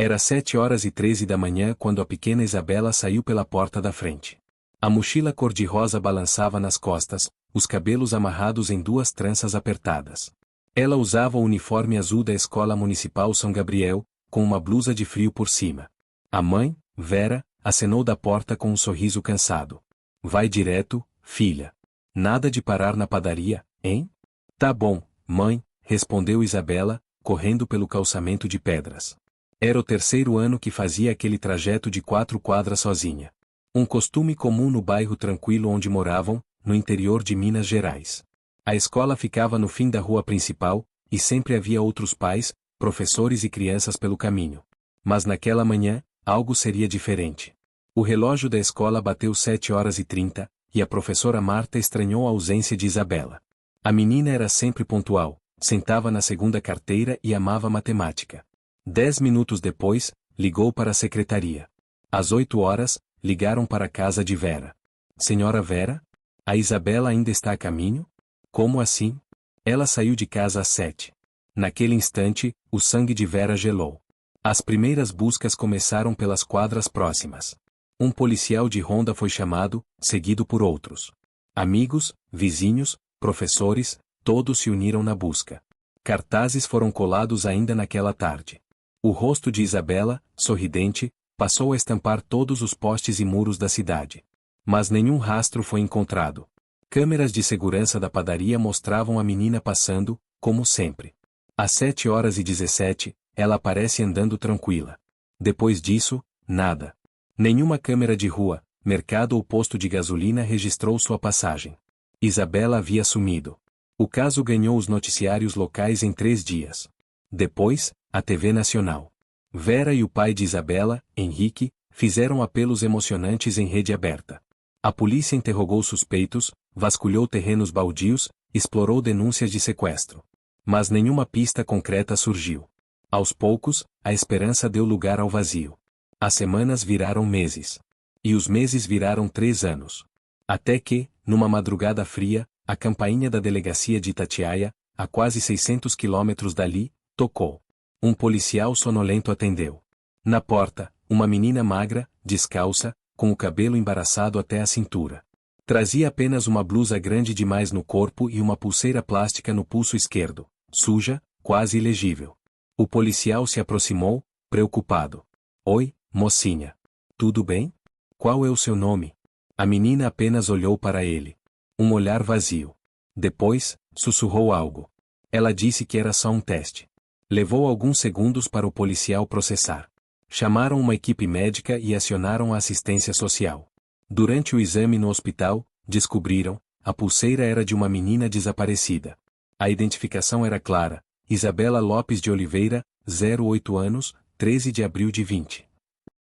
Era 7h13 da manhã quando a pequena Isabela saiu pela porta da frente. A mochila cor-de-rosa balançava nas costas, os cabelos amarrados em 2 tranças apertadas. Ela usava o uniforme azul da Escola Municipal São Gabriel, com uma blusa de frio por cima. A mãe, Vera, acenou da porta com um sorriso cansado. Vai direto, filha. Nada de parar na padaria, hein? Tá bom, mãe, respondeu Isabela, correndo pelo calçamento de pedras. Era o 3º ano que fazia aquele trajeto de 4 quadras sozinha. Um costume comum no bairro tranquilo onde moravam, no interior de Minas Gerais. A escola ficava no fim da rua principal, e sempre havia outros pais, professores e crianças pelo caminho. Mas naquela manhã, algo seria diferente. O relógio da escola bateu 7h30, e a professora Marta estranhou a ausência de Isabela. A menina era sempre pontual, sentava na segunda carteira e amava matemática. 10 minutos depois, ligou para a secretaria. Às 8h, ligaram para a casa de Vera. Senhora Vera? A Isabela ainda está a caminho? Como assim? Ela saiu de casa às 7. Naquele instante, o sangue de Vera gelou. As primeiras buscas começaram pelas quadras próximas. Um policial de ronda foi chamado, seguido por outros. Amigos, vizinhos, professores, todos se uniram na busca. Cartazes foram colados ainda naquela tarde. O rosto de Isabela, sorridente, passou a estampar todos os postes e muros da cidade. Mas nenhum rastro foi encontrado. Câmeras de segurança da padaria mostravam a menina passando, como sempre. Às 7h17, ela aparece andando tranquila. Depois disso, nada. Nenhuma câmera de rua, mercado ou posto de gasolina registrou sua passagem. Isabela havia sumido. O caso ganhou os noticiários locais em 3 dias. Depois, a TV Nacional. Vera e o pai de Isabela, Henrique, fizeram apelos emocionantes em rede aberta. A polícia interrogou suspeitos, vasculhou terrenos baldios, explorou denúncias de sequestro. Mas nenhuma pista concreta surgiu. Aos poucos, a esperança deu lugar ao vazio. As semanas viraram meses. E os meses viraram 3 anos. Até que, numa madrugada fria, a campainha da delegacia de Itatiaia, a quase 600 quilômetros dali, tocou. Um policial sonolento atendeu. Na porta, uma menina magra, descalça, com o cabelo embaraçado até a cintura. Trazia apenas uma blusa grande demais no corpo e uma pulseira plástica no pulso esquerdo, suja, quase ilegível. O policial se aproximou, preocupado. Oi, mocinha. Tudo bem? Qual é o seu nome? A menina apenas olhou para ele. Um olhar vazio. Depois, sussurrou algo. Ela disse que era só um teste. Levou alguns segundos para o policial processar. Chamaram uma equipe médica e acionaram a assistência social. Durante o exame no hospital, descobriram, a pulseira era de uma menina desaparecida. A identificação era clara, Isabela Lopes de Oliveira, 08 anos, 13 de abril de 20.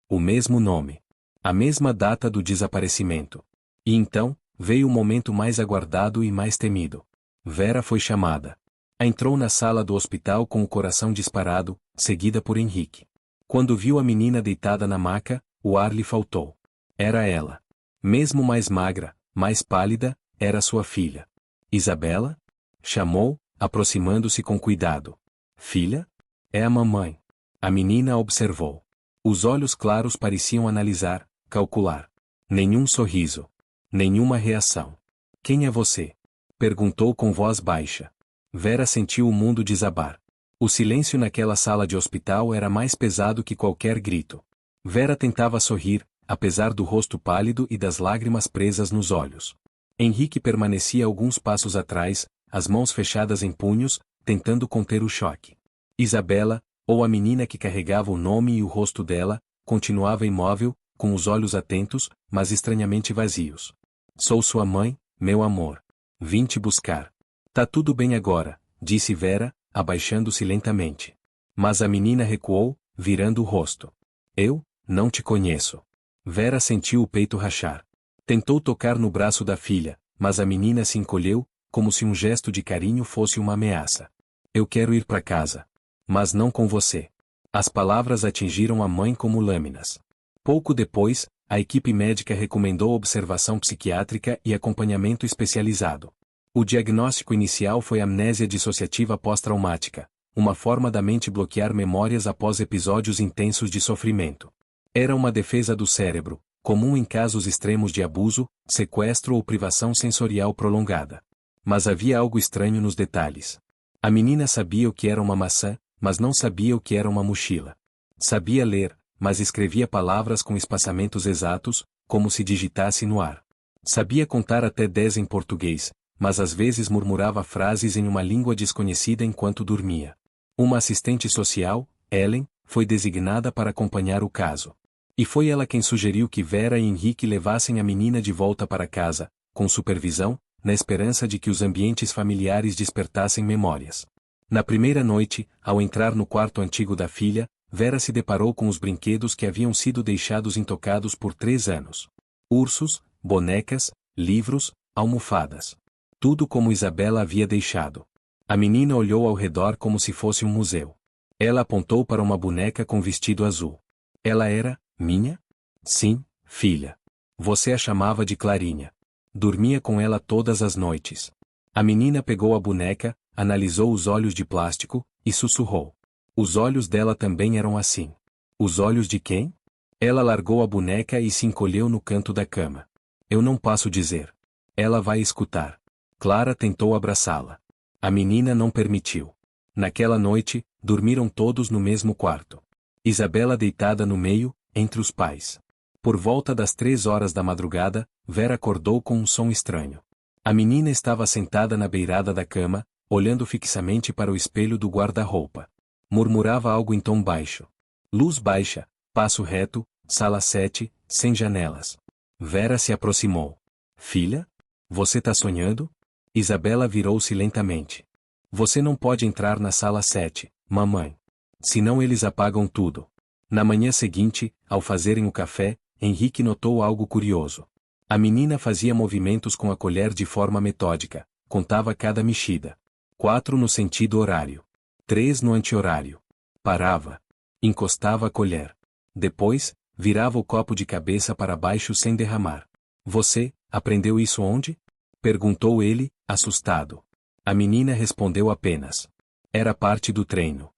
O mesmo nome. A mesma data do desaparecimento. E então, veio o momento mais aguardado e mais temido. Vera foi chamada. Entrou na sala do hospital com o coração disparado, seguida por Henrique. Quando viu a menina deitada na maca, o ar lhe faltou. Era ela. Mesmo mais magra, mais pálida, era sua filha. Isabela? Chamou, aproximando-se com cuidado. Filha? É a mamãe. A menina observou. Os olhos claros pareciam analisar, calcular. Nenhum sorriso. Nenhuma reação. Quem é você? Perguntou com voz baixa. Vera sentiu o mundo desabar. O silêncio naquela sala de hospital era mais pesado que qualquer grito. Vera tentava sorrir, apesar do rosto pálido e das lágrimas presas nos olhos. Henrique permanecia alguns passos atrás, as mãos fechadas em punhos, tentando conter o choque. Isabela, ou a menina que carregava o nome e o rosto dela, continuava imóvel, com os olhos atentos, mas estranhamente vazios. Sou sua mãe, meu amor. Vim te buscar. Tá tudo bem agora, disse Vera, abaixando-se lentamente. Mas a menina recuou, virando o rosto. Eu, não te conheço. Vera sentiu o peito rachar. Tentou tocar no braço da filha, mas a menina se encolheu, como se um gesto de carinho fosse uma ameaça. Eu quero ir para casa. Mas não com você. As palavras atingiram a mãe como lâminas. Pouco depois, a equipe médica recomendou observação psiquiátrica e acompanhamento especializado. O diagnóstico inicial foi amnésia dissociativa pós-traumática, uma forma da mente bloquear memórias após episódios intensos de sofrimento. Era uma defesa do cérebro, comum em casos extremos de abuso, sequestro ou privação sensorial prolongada. Mas havia algo estranho nos detalhes. A menina sabia o que era uma maçã, mas não sabia o que era uma mochila. Sabia ler, mas escrevia palavras com espaçamentos exatos, como se digitasse no ar. Sabia contar até 10 em português, mas às vezes murmurava frases em uma língua desconhecida enquanto dormia. Uma assistente social, Ellen, foi designada para acompanhar o caso. E foi ela quem sugeriu que Vera e Henrique levassem a menina de volta para casa, com supervisão, na esperança de que os ambientes familiares despertassem memórias. Na primeira noite, ao entrar no quarto antigo da filha, Vera se deparou com os brinquedos que haviam sido deixados intocados por 3 anos. Ursos, bonecas, livros, almofadas. Tudo como Isabela havia deixado. A menina olhou ao redor como se fosse um museu. Ela apontou para uma boneca com vestido azul. Ela era minha? Sim, filha. Você a chamava de Clarinha. Dormia com ela todas as noites. A menina pegou a boneca, analisou os olhos de plástico, e sussurrou. Os olhos dela também eram assim. Os olhos de quem? Ela largou a boneca e se encolheu no canto da cama. Eu não posso dizer. Ela vai escutar. Clara tentou abraçá-la. A menina não permitiu. Naquela noite, dormiram todos no mesmo quarto. Isabela deitada no meio, entre os pais. Por volta das 3 horas da madrugada, Vera acordou com um som estranho. A menina estava sentada na beirada da cama, olhando fixamente para o espelho do guarda-roupa. Murmurava algo em tom baixo. Luz baixa, passo reto, sala 7, sem janelas. Vera se aproximou. Filha? Você tá sonhando? Isabela virou-se lentamente. Você não pode entrar na sala 7, mamãe. Senão eles apagam tudo. Na manhã seguinte, ao fazerem o café, Henrique notou algo curioso. A menina fazia movimentos com a colher de forma metódica, contava cada mexida. 4 no sentido horário. 3 no anti-horário. Parava. Encostava a colher. Depois, virava o copo de cabeça para baixo sem derramar. Você, aprendeu isso onde? Perguntou ele, assustado. A menina respondeu apenas. Era parte do treino.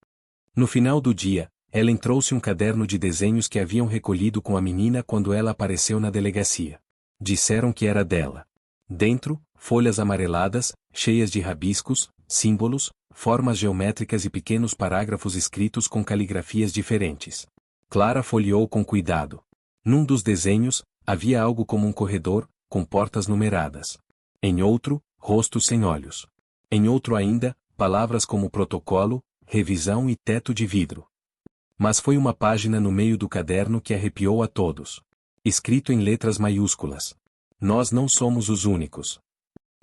No final do dia, ela trouxe um caderno de desenhos que haviam recolhido com a menina quando ela apareceu na delegacia. Disseram que era dela. Dentro, folhas amareladas, cheias de rabiscos, símbolos, formas geométricas e pequenos parágrafos escritos com caligrafias diferentes. Clara folheou com cuidado. Num dos desenhos, havia algo como um corredor, com portas numeradas. Em outro, rostos sem olhos. Em outro ainda, palavras como protocolo, revisão e teto de vidro. Mas foi uma página no meio do caderno que arrepiou a todos. Escrito em letras maiúsculas. Nós não somos os únicos.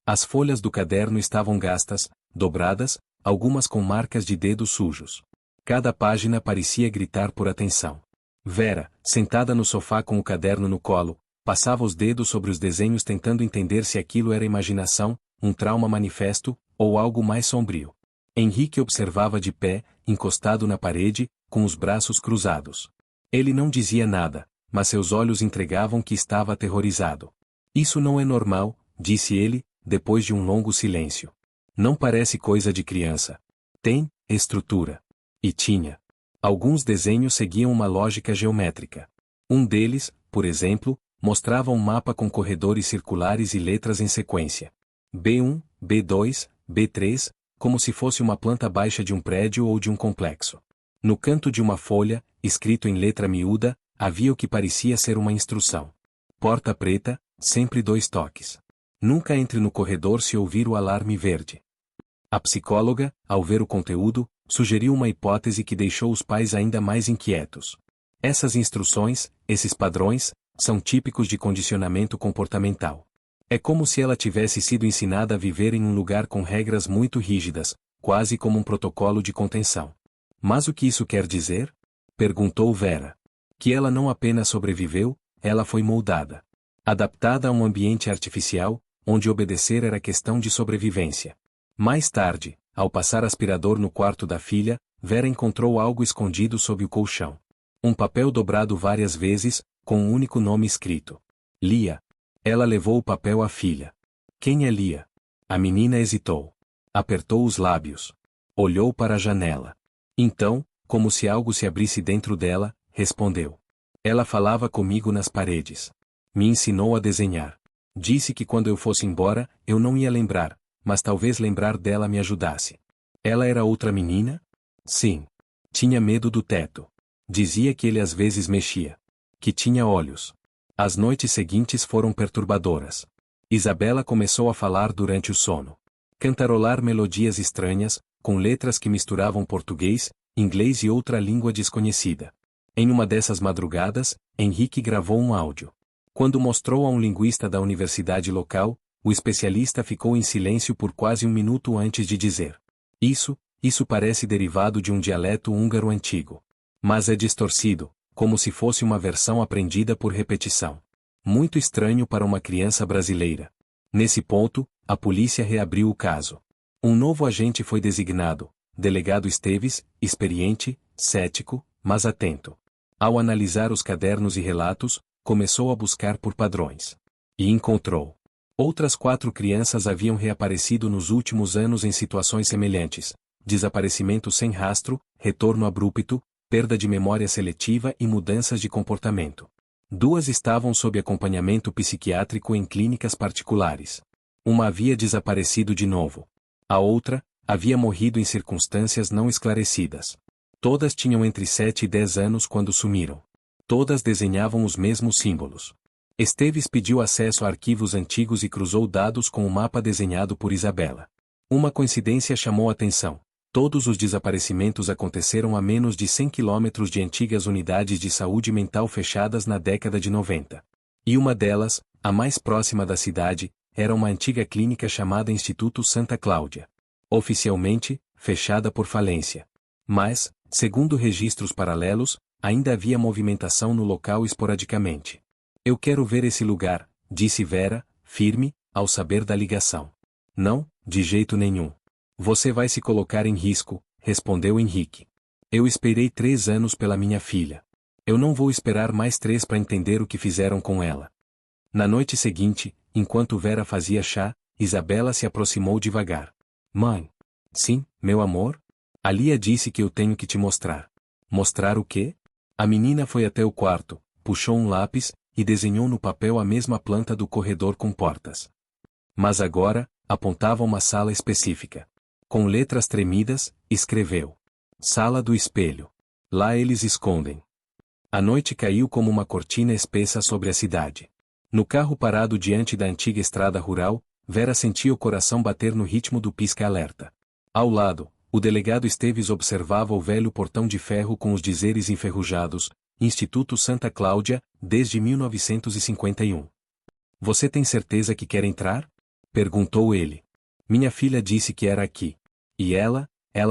As folhas do caderno estavam gastas, dobradas, algumas com marcas de dedos sujos. Cada página parecia gritar por atenção. Vera, sentada no sofá com o caderno no colo, passava os dedos sobre os desenhos tentando entender se aquilo era imaginação, um trauma manifesto, ou algo mais sombrio. Henrique observava de pé, encostado na parede, com os braços cruzados. Ele não dizia nada, mas seus olhos entregavam que estava aterrorizado. Isso não é normal, disse ele, depois de um longo silêncio. Não parece coisa de criança. Tem estrutura. E tinha. Alguns desenhos seguiam uma lógica geométrica. Um deles, por exemplo, mostrava um mapa com corredores circulares e letras em sequência. B1, B2, B3, como se fosse uma planta baixa de um prédio ou de um complexo. No canto de uma folha, escrito em letra miúda, havia o que parecia ser uma instrução. Porta preta, sempre 2 toques. Nunca entre no corredor se ouvir o alarme verde. A psicóloga, ao ver o conteúdo, sugeriu uma hipótese que deixou os pais ainda mais inquietos. Essas instruções, esses padrões, são típicos de condicionamento comportamental. É como se ela tivesse sido ensinada a viver em um lugar com regras muito rígidas, quase como um protocolo de contenção. Mas o que isso quer dizer? Perguntou Vera. Que ela não apenas sobreviveu, ela foi moldada. Adaptada a um ambiente artificial, onde obedecer era questão de sobrevivência. Mais tarde, ao passar aspirador no quarto da filha, Vera encontrou algo escondido sob o colchão. Um papel dobrado várias vezes, com um único nome escrito. Lia. Ela levou o papel à filha. Quem é Lia? A menina hesitou. Apertou os lábios. Olhou para a janela. Então, como se algo se abrisse dentro dela, respondeu. Ela falava comigo nas paredes. Me ensinou a desenhar. Disse que quando eu fosse embora, eu não ia lembrar, mas talvez lembrar dela me ajudasse. Ela era outra menina? Sim. Tinha medo do teto. Dizia que ele às vezes mexia. Que tinha olhos. As noites seguintes foram perturbadoras. Isabela começou a falar durante o sono. Cantarolar melodias estranhas, com letras que misturavam português, inglês e outra língua desconhecida. Em uma dessas madrugadas, Henrique gravou um áudio. Quando mostrou a um linguista da universidade local, o especialista ficou em silêncio por quase um minuto antes de dizer: Isso parece derivado de um dialeto húngaro antigo. Mas é distorcido, como se fosse uma versão aprendida por repetição. Muito estranho para uma criança brasileira. Nesse ponto, a polícia reabriu o caso. Um novo agente foi designado, delegado Esteves, experiente, cético, mas atento. Ao analisar os cadernos e relatos, começou a buscar por padrões. E encontrou. Outras 4 crianças haviam reaparecido nos últimos anos em situações semelhantes: desaparecimento sem rastro, retorno abrupto, perda de memória seletiva e mudanças de comportamento. 2 estavam sob acompanhamento psiquiátrico em clínicas particulares. Uma havia desaparecido de novo. A outra, havia morrido em circunstâncias não esclarecidas. Todas tinham entre 7 e 10 anos quando sumiram. Todas desenhavam os mesmos símbolos. Esteves pediu acesso a arquivos antigos e cruzou dados com o mapa desenhado por Isabela. Uma coincidência chamou a atenção. Todos os desaparecimentos aconteceram a menos de 100 quilômetros de antigas unidades de saúde mental fechadas na década de 90. E uma delas, a mais próxima da cidade, era uma antiga clínica chamada Instituto Santa Cláudia. Oficialmente, fechada por falência. Mas, segundo registros paralelos, ainda havia movimentação no local esporadicamente. Eu quero ver esse lugar, disse Vera, firme, ao saber da ligação. Não, de jeito nenhum. Você vai se colocar em risco, respondeu Henrique. Eu esperei 3 anos pela minha filha. Eu não vou esperar mais 3 para entender o que fizeram com ela. Na noite seguinte, enquanto Vera fazia chá, Isabela se aproximou devagar. Mãe. Sim, meu amor? A Lia disse que eu tenho que te mostrar. Mostrar o quê? A menina foi até o quarto, puxou um lápis, e desenhou no papel a mesma planta do corredor com portas. Mas agora, apontava uma sala específica. Com letras tremidas, escreveu: Sala do espelho. Lá eles escondem. A noite caiu como uma cortina espessa sobre a cidade. No carro parado diante da antiga estrada rural, Vera sentia o coração bater no ritmo do pisca-alerta. Ao lado, o delegado Esteves observava o velho portão de ferro com os dizeres enferrujados: Instituto Santa Cláudia, desde 1951. Você tem certeza que quer entrar? Perguntou ele. Minha filha disse que era aqui. E ela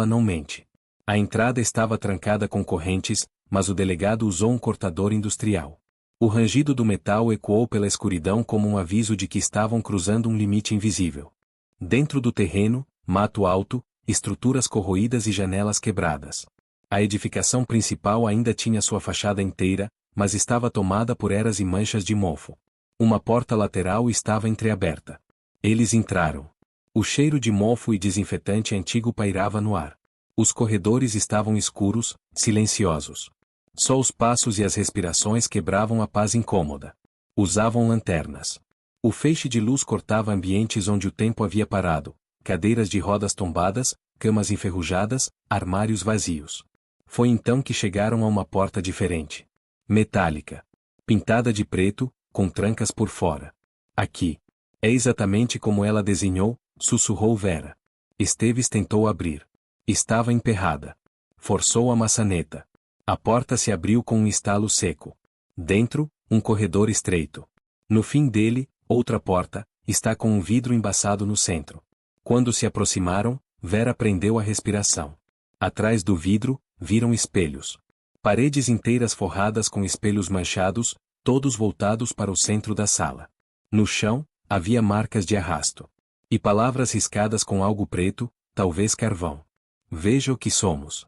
não mente. A entrada estava trancada com correntes, mas o delegado usou um cortador industrial. O rangido do metal ecoou pela escuridão como um aviso de que estavam cruzando um limite invisível. Dentro do terreno, mato alto, estruturas corroídas e janelas quebradas. A edificação principal ainda tinha sua fachada inteira, mas estava tomada por eras e manchas de mofo. Uma porta lateral estava entreaberta. Eles entraram. O cheiro de mofo e desinfetante antigo pairava no ar. Os corredores estavam escuros, silenciosos. Só os passos e as respirações quebravam a paz incômoda. Usavam lanternas. O feixe de luz cortava ambientes onde o tempo havia parado: cadeiras de rodas tombadas, camas enferrujadas, armários vazios. Foi então que chegaram a uma porta diferente. Metálica. Pintada de preto, com trancas por fora. Aqui. É exatamente como ela desenhou, sussurrou Vera. Esteves tentou abrir. Estava emperrada. Forçou a maçaneta. A porta se abriu com um estalo seco. Dentro, um corredor estreito. No fim dele, outra porta, está com um vidro embaçado no centro. Quando se aproximaram, Vera prendeu a respiração. Atrás do vidro, viram espelhos. Paredes inteiras forradas com espelhos manchados, todos voltados para o centro da sala. No chão, havia marcas de arrasto. E palavras riscadas com algo preto, talvez carvão. Veja o que somos.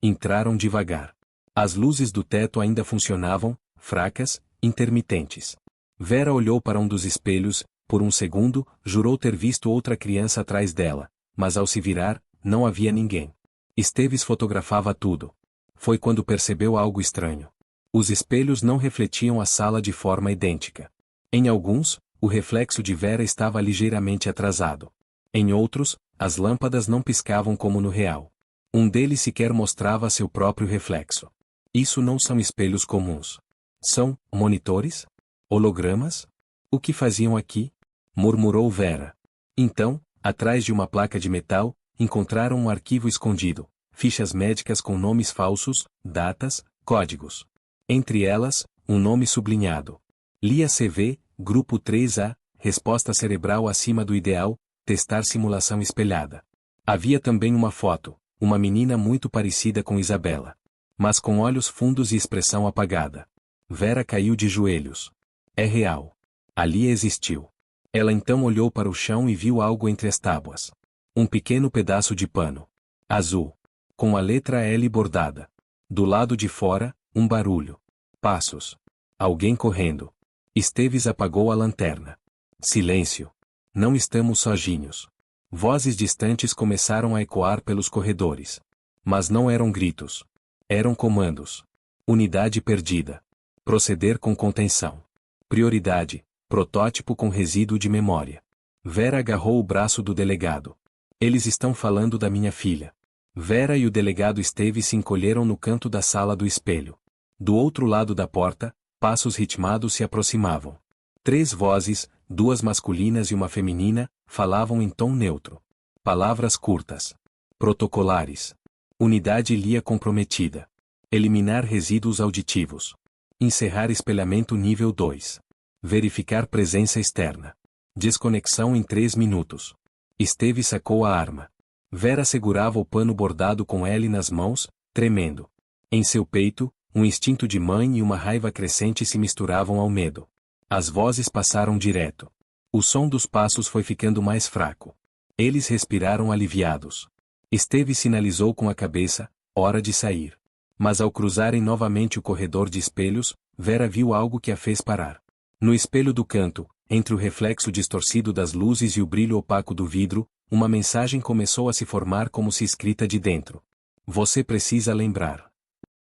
Entraram devagar. As luzes do teto ainda funcionavam, fracas, intermitentes. Vera olhou para um dos espelhos, por um segundo, jurou ter visto outra criança atrás dela, mas ao se virar, não havia ninguém. Esteves fotografava tudo. Foi quando percebeu algo estranho. Os espelhos não refletiam a sala de forma idêntica. Em alguns, o reflexo de Vera estava ligeiramente atrasado. Em outros, as lâmpadas não piscavam como no real. Um deles sequer mostrava seu próprio reflexo. Isso não são espelhos comuns. São monitores? Hologramas? O que faziam aqui? Murmurou Vera. Então, atrás de uma placa de metal, encontraram um arquivo escondido, fichas médicas com nomes falsos, datas, códigos. Entre elas, um nome sublinhado. Lia CV, Grupo 3A, resposta cerebral acima do ideal, testar simulação espelhada. Havia também uma foto, uma menina muito parecida com Isabela. Mas com olhos fundos e expressão apagada. Vera caiu de joelhos. É real. Ali existiu. Ela então olhou para o chão e viu algo entre as tábuas. Um pequeno pedaço de pano. Azul. Com a letra L bordada. Do lado de fora, um barulho. Passos. Alguém correndo. Esteves apagou a lanterna. Silêncio. Não estamos sozinhos. Vozes distantes começaram a ecoar pelos corredores. Mas não eram gritos. Eram comandos. Unidade perdida. Proceder com contenção. Prioridade. Protótipo com resíduo de memória. Vera agarrou o braço do delegado. Eles estão falando da minha filha. Vera e o delegado Esteves se encolheram no canto da sala do espelho. Do outro lado da porta, passos ritmados se aproximavam. 3 vozes, 2 masculinas e uma feminina, falavam em tom neutro. Palavras curtas. Protocolares. Unidade Lia comprometida. Eliminar resíduos auditivos. Encerrar espelhamento nível 2. Verificar presença externa. Desconexão em 3 minutos. Esteves sacou a arma. Vera segurava o pano bordado com L nas mãos, tremendo. Em seu peito, um instinto de mãe e uma raiva crescente se misturavam ao medo. As vozes passaram direto. O som dos passos foi ficando mais fraco. Eles respiraram aliviados. Esteves sinalizou com a cabeça, hora de sair. Mas ao cruzarem novamente o corredor de espelhos, Vera viu algo que a fez parar. No espelho do canto, entre o reflexo distorcido das luzes e o brilho opaco do vidro, uma mensagem começou a se formar como se escrita de dentro. Você precisa lembrar.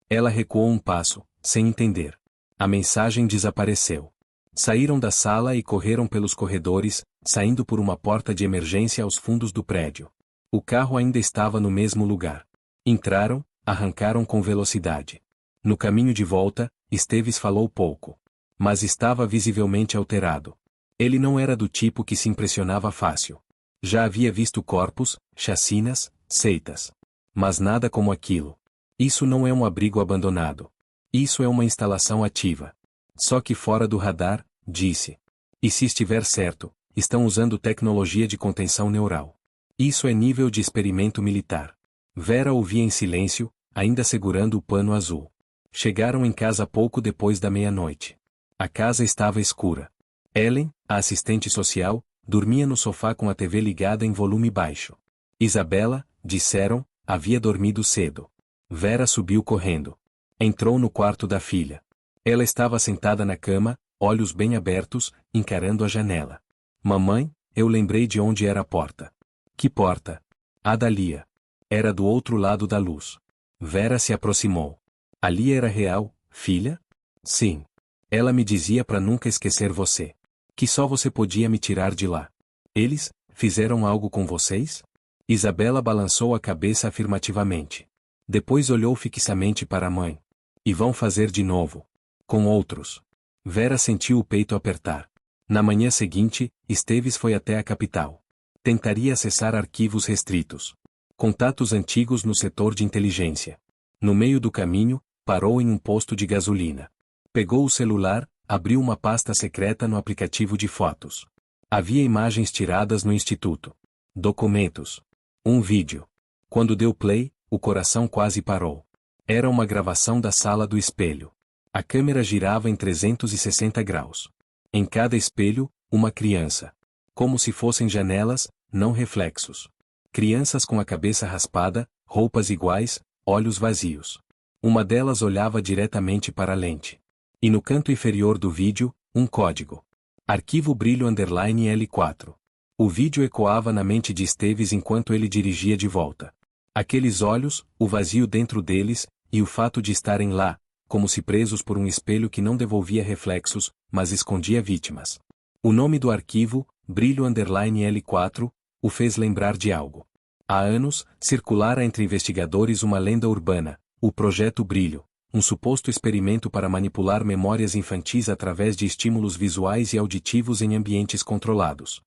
Ela recuou um passo, sem entender. A mensagem desapareceu. Saíram da sala e correram pelos corredores, saindo por uma porta de emergência aos fundos do prédio. O carro ainda estava no mesmo lugar. Entraram, arrancaram com velocidade. No caminho de volta, Esteves falou pouco. Mas estava visivelmente alterado. Ele não era do tipo que se impressionava fácil. Já havia visto corpos, chacinas, seitas. Mas nada como aquilo. Isso não é um abrigo abandonado. Isso é uma instalação ativa. Só que fora do radar, disse. E se estiver certo, estão usando tecnologia de contenção neural. Isso é nível de experimento militar. Vera ouvia em silêncio, ainda segurando o pano azul. Chegaram em casa pouco depois da meia-noite. A casa estava escura. Ellen, a assistente social, dormia no sofá com a TV ligada em volume baixo. Isabela, disseram, havia dormido cedo. Vera subiu correndo. Entrou no quarto da filha. Ela estava sentada na cama, olhos bem abertos, encarando a janela. Mamãe, eu lembrei de onde era a porta. Que porta? A da Lia. Era do outro lado da luz. Vera se aproximou. A Lia era real, filha? Sim. Ela me dizia para nunca esquecer você. Que só você podia me tirar de lá. Eles, fizeram algo com vocês? Isabela balançou a cabeça afirmativamente. Depois olhou fixamente para a mãe. E vão fazer de novo. Com outros. Vera sentiu o peito apertar. Na manhã seguinte, Esteves foi até a capital. Tentaria acessar arquivos restritos. Contatos antigos no setor de inteligência. No meio do caminho, parou em um posto de gasolina. Pegou o celular, abriu uma pasta secreta no aplicativo de fotos. Havia imagens tiradas no instituto. Documentos. Um vídeo. Quando deu play, o coração quase parou. Era uma gravação da sala do espelho. A câmera girava em 360 graus. Em cada espelho, uma criança. Como se fossem janelas, não reflexos. Crianças com a cabeça raspada, roupas iguais, olhos vazios. Uma delas olhava diretamente para a lente. E no canto inferior do vídeo, um código. Arquivo brilho _L4. O vídeo ecoava na mente de Esteves enquanto ele dirigia de volta. Aqueles olhos, o vazio dentro deles, e o fato de estarem lá, como se presos por um espelho que não devolvia reflexos, mas escondia vítimas. O nome do arquivo, Brilho_L4, o fez lembrar de algo. Há anos, circulara entre investigadores uma lenda urbana, o Projeto Brilho, um suposto experimento para manipular memórias infantis através de estímulos visuais e auditivos em ambientes controlados.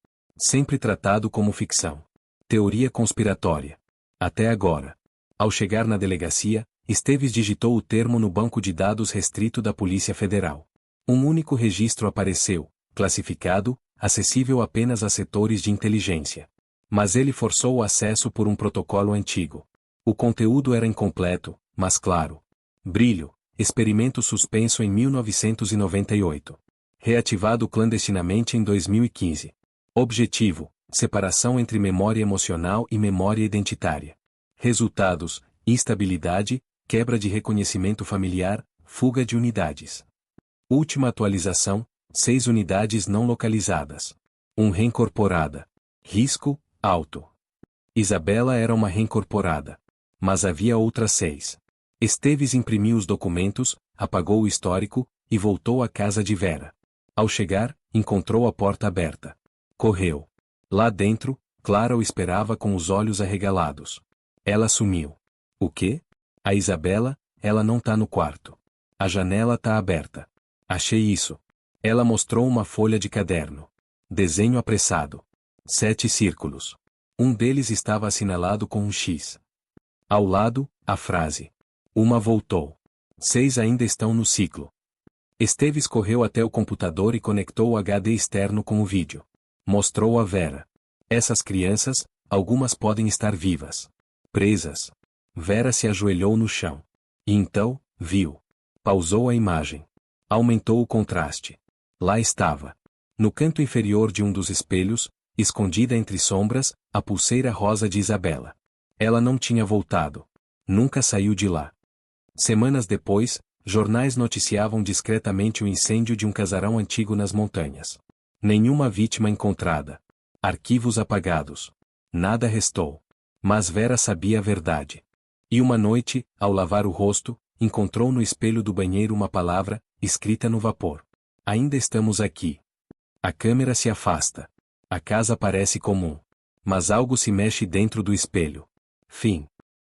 Sempre tratado como ficção. Teoria conspiratória. Até agora. Ao chegar na delegacia, Esteves digitou o termo no banco de dados restrito da Polícia Federal. Um único registro apareceu, classificado, acessível apenas a setores de inteligência. Mas ele forçou o acesso por um protocolo antigo. O conteúdo era incompleto, mas claro. Brilho, experimento suspenso em 1998. Reativado clandestinamente em 2015. Objetivo: separação entre memória emocional e memória identitária. Resultados: instabilidade, quebra de reconhecimento familiar, fuga de unidades. Última atualização: 6 unidades não localizadas. 1 reincorporada. Risco: alto. Isabela era uma reincorporada. Mas havia outras 6. Esteves imprimiu os documentos, apagou o histórico, e voltou à casa de Vera. Ao chegar, encontrou a porta aberta. Correu. Lá dentro, Clara o esperava com os olhos arregalados. Ela sumiu. O quê? A Isabela, ela não tá no quarto. A janela tá aberta. Achei isso. Ela mostrou uma folha de caderno. Desenho apressado. 7 círculos. Um deles estava assinalado com um X. Ao lado, a frase. Uma voltou. 6 ainda estão no ciclo. Esteves correu até o computador e conectou o HD externo com o vídeo. Mostrou a Vera. Essas crianças, algumas podem estar vivas. Presas. Vera se ajoelhou no chão. E então, viu. Pausou a imagem. Aumentou o contraste. Lá estava. No canto inferior de um dos espelhos, escondida entre sombras, a pulseira rosa de Isabela. Ela não tinha voltado. Nunca saiu de lá. Semanas depois, jornais noticiavam discretamente o incêndio de um casarão antigo nas montanhas. Nenhuma vítima encontrada. Arquivos apagados. Nada restou. Mas Vera sabia a verdade. E uma noite, ao lavar o rosto, encontrou no espelho do banheiro uma palavra, escrita no vapor. Ainda estamos aqui. A câmera se afasta. A casa parece comum. Mas algo se mexe dentro do espelho. Fim.